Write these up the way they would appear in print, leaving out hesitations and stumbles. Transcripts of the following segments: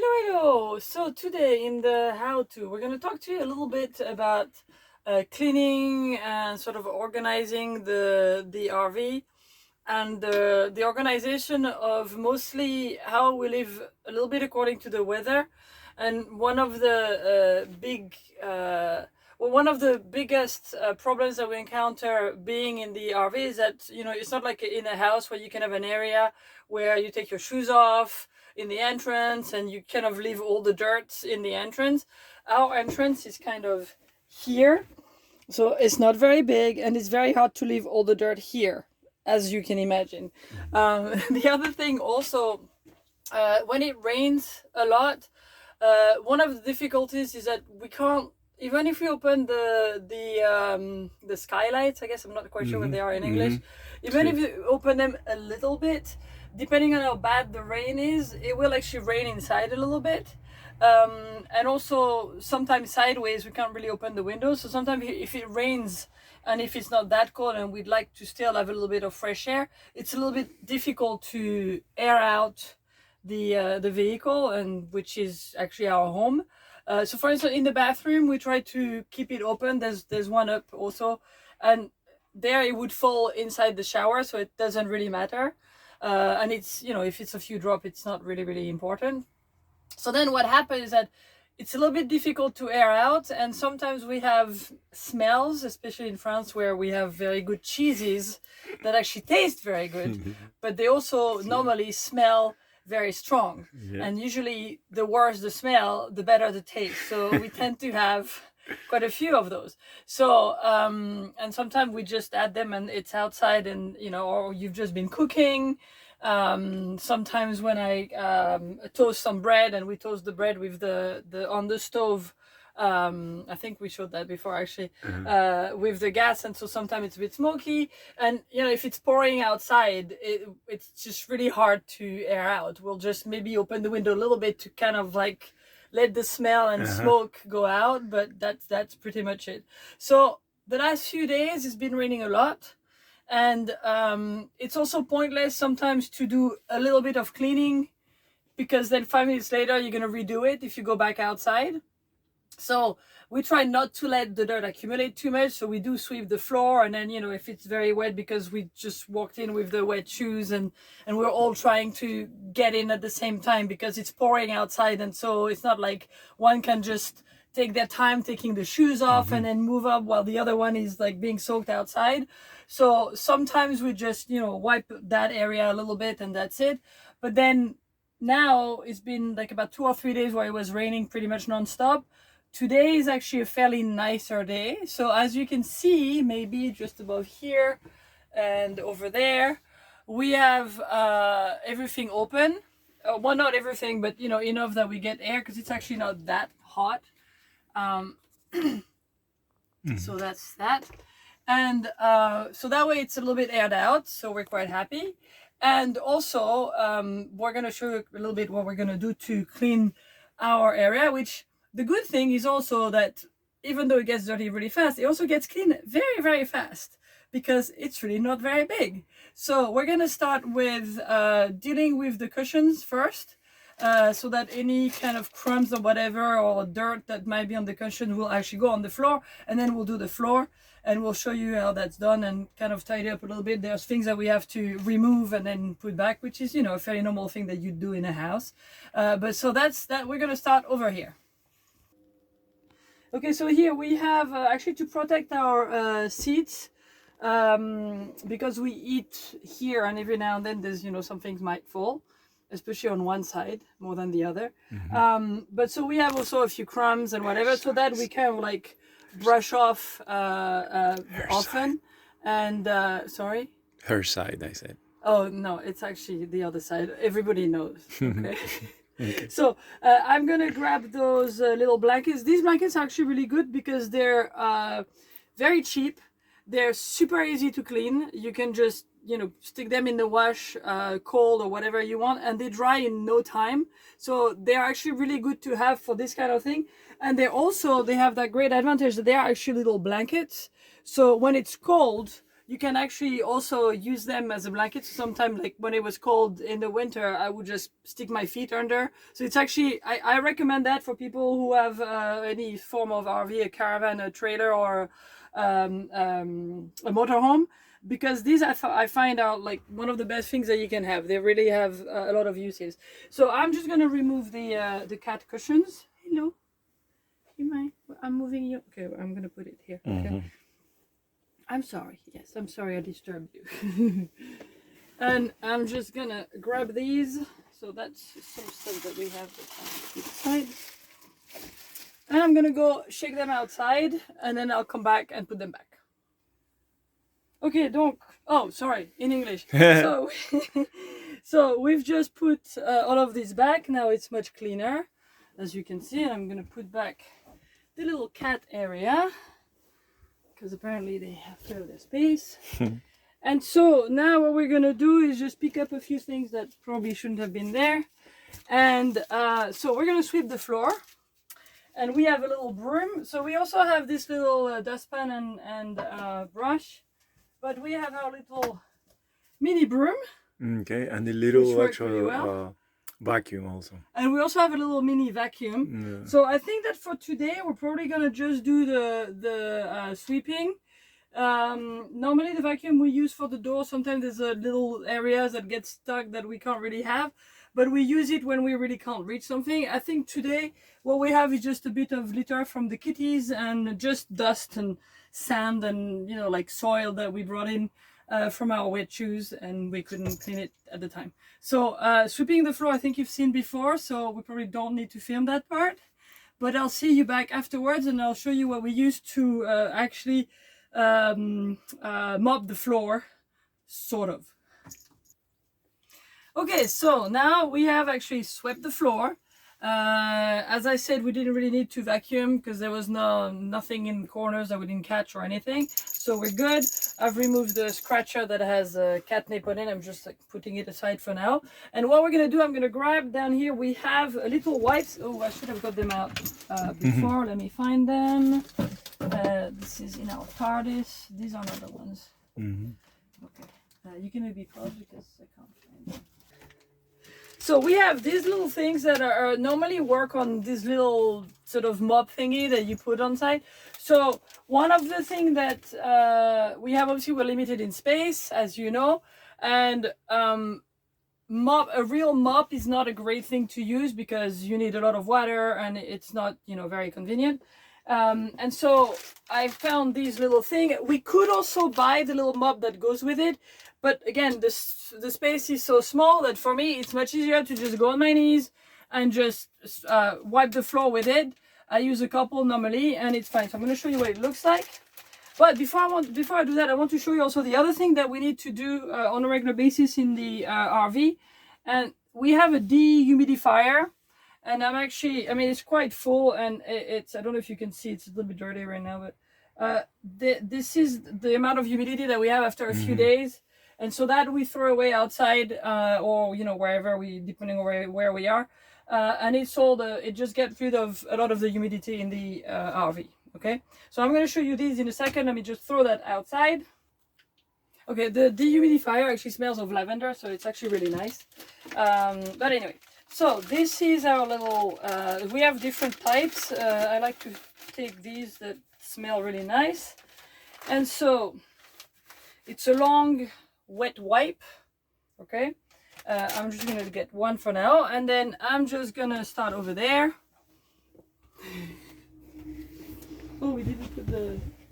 Hello. So today in the how-to, we're going to talk to you a little bit about cleaning and sort of organizing the RV and the organization of mostly how we live a little bit according to the weather. And one of the one of the biggest problems that we encounter being in the RV is that, it's not like in a house where you can have an area where you take your shoes off in the entrance and you kind of leave all the dirt in the entrance. Our entrance is kind of here. So it's not very big and it's very hard to leave all the dirt here, as you can imagine. The other thing also, when it rains a lot, one of the difficulties is that we can't, even if we open the skylights, I guess I'm not quite sure what they are in English, even if you open them a little bit, depending on how bad the rain is, it will actually rain inside a little bit. And also sometimes sideways we can't really open the windows, so sometimes if it rains and if it's not that cold and we'd like to still have a little bit of fresh air, it's a little bit difficult to air out the vehicle, and which is actually our home. So for instance, in the bathroom we try to keep it open. There's one up also, and there it would fall inside the shower, so it doesn't really matter. And it's, if it's a few drops, it's not really important. So then what happens is that it's a little bit difficult to air out, and sometimes we have smells, especially in France where we have very good cheeses that actually taste very good, but they also normally smell very strong. Yeah. And usually the worse the smell, the better the taste. So we tend to have quite a few of those. So and sometimes we just add them and it's outside, and or you've just been cooking. Sometimes when I toast some bread, and we toast the bread with the on the stove, I think we showed that before actually, with the gas, and so sometimes it's a bit smoky, and if it's pouring outside, it's just really hard to air out. We'll just maybe open the window a little bit to kind of like let the smell and smoke go out, but that's pretty much it. So the last few days it's been raining a lot. And it's also pointless sometimes to do a little bit of cleaning, because then 5 minutes later you're going to redo it if you go back outside. So we try not to let the dirt accumulate too much. So we do sweep the floor, and then, if it's very wet because we just walked in with the wet shoes, and we're all trying to get in at the same time because it's pouring outside. And so it's not like one can just take their time taking the shoes off and then move up while the other one is like being soaked outside. So sometimes we just, wipe that area a little bit and that's it. But then now it's been like about 2 or 3 days where it was raining pretty much nonstop. Today is actually a fairly nicer day. So as you can see, maybe just above here and over there, we have everything open. Well, not everything, but enough that we get air, because it's actually not that hot. So that's that. And so that way it's a little bit aired out, so we're quite happy. And also we're going to show you a little bit what we're going to do to clean our area, which the good thing is also that even though it gets dirty really fast, it also gets clean very fast, because it's really not very big. So we're going to start with dealing with the cushions first. So that any kind of crumbs or whatever or dirt that might be on the cushion will actually go on the floor, and then we'll do the floor and we'll show you how that's done and kind of tidy up a little bit. There's things that we have to remove and then put back, which is, a fairly normal thing that you do in a house. But so that's that. We're going to start over here. Okay, so here we have actually to protect our seats, because we eat here, and every now and then there's, some things might fall, especially on one side more than the other. But so we have also a few crumbs and whatever, so that we kind of like brush off often. And sorry? Her side, I said. Oh, no, it's actually the other side. Everybody knows. Okay. Okay. So I'm gonna grab those little blankets. These blankets are actually really good because they're very cheap. They're super easy to clean. You can just stick them in the wash, cold or whatever you want, and they dry in no time. So they're actually really good to have for this kind of thing. And they have that great advantage that they are actually little blankets. So when it's cold, you can actually also use them as a blanket. So sometimes, like when it was cold in the winter, I would just stick my feet under. So it's actually, I recommend that for people who have any form of RV, a caravan, a trailer, or a motorhome, because these I find out like one of the best things that you can have. They really have a lot of uses. So I'm just gonna remove the cat cushions. Hello, you mind? I'm moving you. Okay, I'm gonna put it here. Okay. I'm sorry. Yes, I'm sorry I disturbed you. And I'm just gonna grab these. So that's some stuff that we have inside. And I'm gonna go shake them outside, and then I'll come back and put them back. Okay, donc. Oh, sorry, in English. So, so we've just put all of this back. Now it's much cleaner, as you can see. And I'm gonna put back the little cat area, because apparently they have to have their space. And so now what we're gonna do is just pick up a few things that probably shouldn't have been there. And so we're gonna sweep the floor. And we have a little broom. So we also have this little dustpan and brush. But we have our little mini broom. Okay, and the little actual vacuum also. And we also have a little mini vacuum. Yeah. So I think that for today, we're probably gonna just do the sweeping. Normally the vacuum we use for the door, sometimes there's a little areas that get stuck that we can't really have, but we use it when we really can't reach something. I think today what we have is just a bit of litter from the kitties and just dust and sand and, you know, like soil that we brought in from our wet shoes, and we couldn't clean it at the time. So sweeping the floor, I think you've seen before, so we probably don't need to film that part, but I'll see you back afterwards and I'll show you what we used to actually mop the floor, sort of. Okay, so now we have actually swept the floor. As I said, we didn't really need to vacuum because there was nothing in the corners that we didn't catch or anything, so we're good. I've removed the scratcher that has catnip on it. I'm just like putting it aside for now. And what we're gonna do, I'm gonna grab down here, we have a little wipes. Oh, I should have got them out before. Let me find them. This is in our TARDIS. These are not the ones. Okay, you can maybe pause because I can't find them. So we have these little things that are normally work on this little sort of mop thingy that you put on site. So one of the things that we have, obviously we're limited in space, as you know, and a real mop is not a great thing to use because you need a lot of water and it's not, you know, very convenient. And so I found these little thing. We could also buy the little mop that goes with it, but again, the space is so small that for me it's much easier to just go on my knees and just wipe the floor with it. I use a couple normally and it's fine. So I'm going to show you what it looks like. But before I do that, I want to show you also the other thing that we need to do on a regular basis in the RV. And we have a dehumidifier. And I'm actually, I mean, it's quite full, and it's, I don't know if you can see, it's a little bit dirty right now, but this is the amount of humidity that we have after a few days. And so that we throw away outside or, you know, wherever depending on where we are. And it's all it just gets rid of a lot of the humidity in the RV. Okay, so I'm going to show you these in a second. Let me just throw that outside. Okay, the dehumidifier actually smells of lavender, so it's actually really nice. But anyway, so this is our little, we have different types. I like to take these that smell really nice. And so it's a long wet wipe. Okay, I'm just going to get one for now. And then I'm just going to start over there. Oh, we didn't put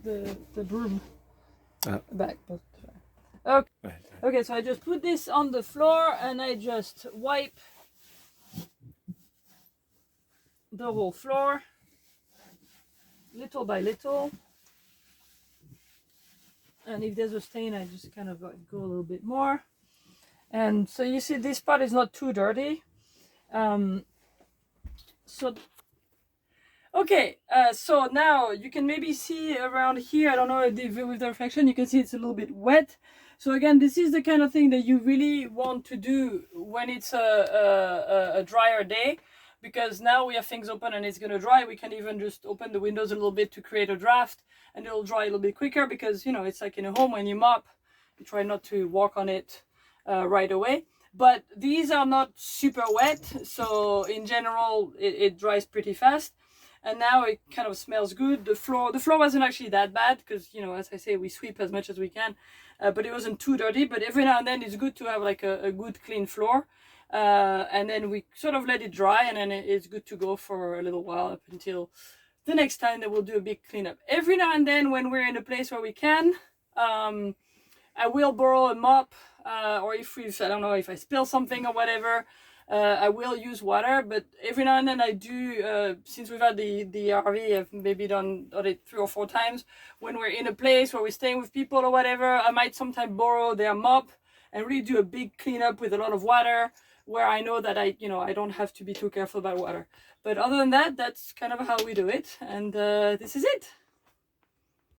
the broom back. Okay. Okay, so I just put this on the floor and I just wipe the whole floor, little by little. And if there's a stain, I just kind of go a little bit more. And so you see this part is not too dirty. Okay, so now you can maybe see around here, I don't know with the reflection, you can see it's a little bit wet. So again, this is the kind of thing that you really want to do when it's a drier day. because now we have things open and it's going to dry. We can even just open the windows a little bit to create a draft, and it'll dry a little bit quicker, because you know, it's like in a home, when you mop, you try not to walk on it right away. But these are not super wet, so in general it dries pretty fast. And now it kind of smells good. The floor wasn't actually that bad, because you know, as I say, we sweep as much as we can, but it wasn't too dirty. But every now and then it's good to have like a good clean floor, and then we sort of let it dry, and then it's good to go for a little while, up until the next time that we'll do a big cleanup. Every now and then, when we're in a place where we can, I will borrow a mop, or if I don't know, if I spill something or whatever, I will use water. But every now and then I do, since we've had the RV, I've maybe done it 3 or 4 times. When we're in a place where we're staying with people or whatever, I might sometimes borrow their mop and really do a big cleanup with a lot of water, where I know that I don't have to be too careful about water. But other than that, that's kind of how we do it. And this is it.